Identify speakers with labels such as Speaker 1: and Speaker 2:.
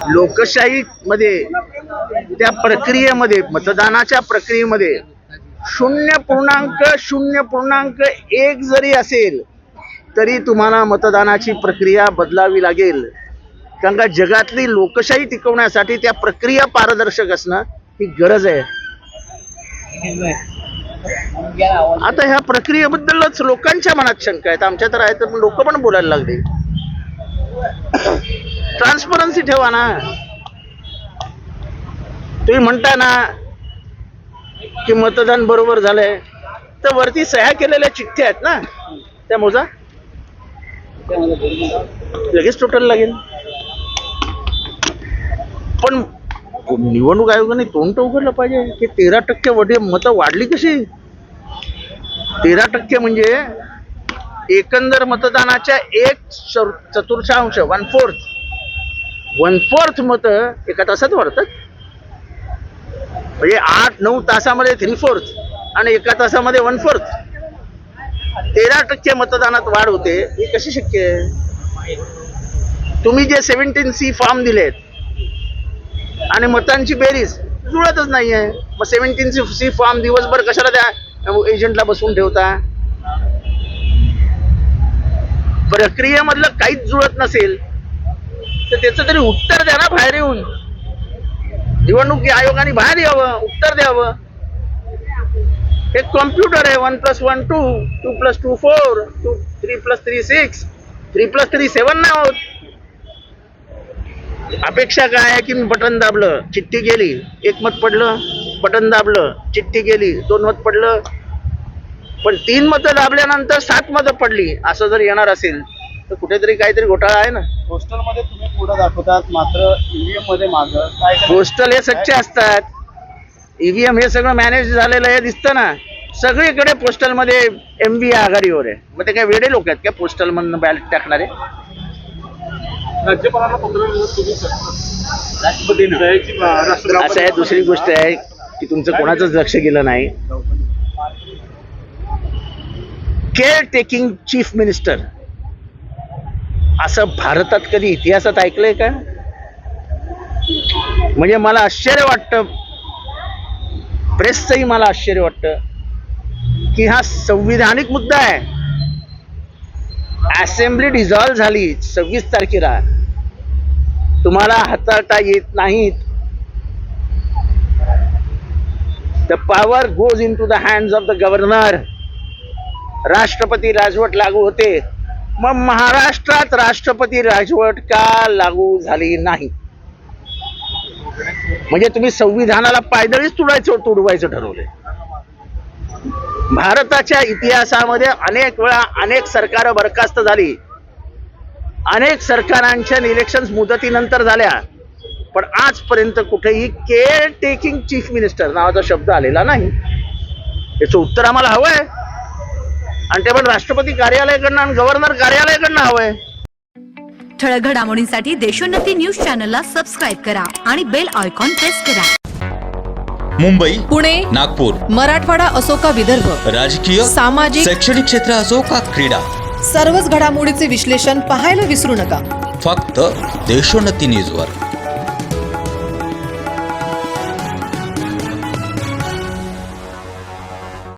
Speaker 1: लोकशाहीमध्ये त्या प्रक्रियेमध्ये मतदानाच्या प्रक्रियेमध्ये 0.0.1 जरी असेल तरी तुम्हाला मतदानाची प्रक्रिया बदलावी लागेल. कारण का जगातली लोकशाही टिकवण्यासाठी त्या प्रक्रिया पारदर्शक असणं ही गरज आहे. आता ह्या प्रक्रियेबद्दलच लोकांच्या मनात शंका आहेत. आमच्या तर आहेत, पण लोक पण बोलायला लागले. ट्रान्सपरन्सी ठेवा ना. तुम्ही म्हणता ना की मतदान बरोबर झालंय, तर वरती सह्या केलेल्या चिठ्ठ्या आहेत ना, त्या मोजा, लगेच टोटल लागेल. पण निवडणूक आयोगाने तोंड उघडलं पाहिजे की 13% मतं वाढली कशी. 13% म्हणजे एकंदर मतदानाच्या 1/4 1/4 मतं एका तासात वाढतात. म्हणजे 8-9 तासामध्ये 3/4 आणि एका तासामध्ये 1/4. 13% मतदानात वाढ होते, ही कशी शक्य आहे. तुम्ही जे 17C फॉर्म दिलेत आणि मतांची बेरीज जुळतच नाहीये. मग 17C फॉर्म दिवसभर कशाला त्या एजंटला बसवून ठेवता. प्रक्रियेमधलं काहीच जुळत नसेल तर त्याचं तरी उत्तर द्या ना बाहेर येऊन. निवडणूक आयोगाने बाहेर यावं, उत्तर द्यावं. एक कॉम्प्युटर आहे. 1+1 2, 2+2 4, 3+3 6, 3+3 7 नाही होत. अपेक्षा काय आहे की मी बटन दाबलं, चिठ्ठी गेली, 1 मत पडलं, बटन दाबलं, चिठ्ठी गेली, 2 मत पडलं. पण 3 मतं दाबल्यानंतर 7 मतं पडली, असं जर येणार असेल तर कुठेतरी काहीतरी घोटाळा आहे ना.
Speaker 2: पोस्टल मध्ये तुम्ही पुढे दाखवतात, मात्र ईव्हीएम मध्ये मागं काय.
Speaker 1: पोस्टल हे सच्चे असतात, ईव्हीएम हे सगळं मॅनेज झालेलं हे दिसतं ना. सगळीकडे पोस्टल मध्ये MB आघाडीवर आहे. मग ते काय वेडे लोक आहेत का पोस्टल मधून बॅलेट टाकणारे.
Speaker 2: राज्यपालांना पत्र
Speaker 1: असं आहे. दुसरी गोष्ट आहे की तुमचं कोणाचंच लक्ष गेलं नाही. केअर टेकिंग चीफ मिनिस्टर असं भारतात कधी इतिहासात ऐकलंय का. म्हणजे मला आश्चर्य वाटतं, प्रेसचंही मला आश्चर्य वाटतं की हा संविधानिक मुद्दा आहे. असेंब्ली डिझॉल्व्ह झाली 26 तारखेला, तुम्हाला हाताळता येत नाहीत. The power goes into the hands of the governor. राष्ट्रपती राजवट लागू होते. मग महाराष्ट्रात राष्ट्रपती राजवट का लागू झाली नाही. म्हणजे तुम्ही संविधानाला पायदळीच तुडवायचं ठरवलंय. भारताच्या इतिहासामध्ये अनेक वेळा अनेक सरकार बरखास्त झाली, अनेक सरकारांच्या इलेक्शन मुदतीनंतर झाल्या, पण आजपर्यंत कुठेही केअर टेकिंग चीफ मिनिस्टर नावाचा शब्द आलेला नाही. याचं उत्तर आम्हाला हवंय, आणि ते पण राष्ट्रपती कार्यालयाकडनं आणि गव्हर्नर कार्यालयाकडनं हवंय.
Speaker 3: ठळक घडामोडींसाठी देशोन्नती न्यूज चॅनलला सबस्क्राईब करा आणि बेल आयकॉन प्रेस करा.
Speaker 4: मुंबई,
Speaker 5: पुणे,
Speaker 4: नागपूर,
Speaker 5: मराठवाडा असो का विदर्भ,
Speaker 4: राजकीय,
Speaker 5: सामाजिक,
Speaker 4: शैक्षणिक क्षेत्र असो का क्रीडा,
Speaker 5: सर्वच घडामोडीचे विश्लेषण पाहायला विसरू नका.
Speaker 4: फक्त देशोन्नती न्यूजवर.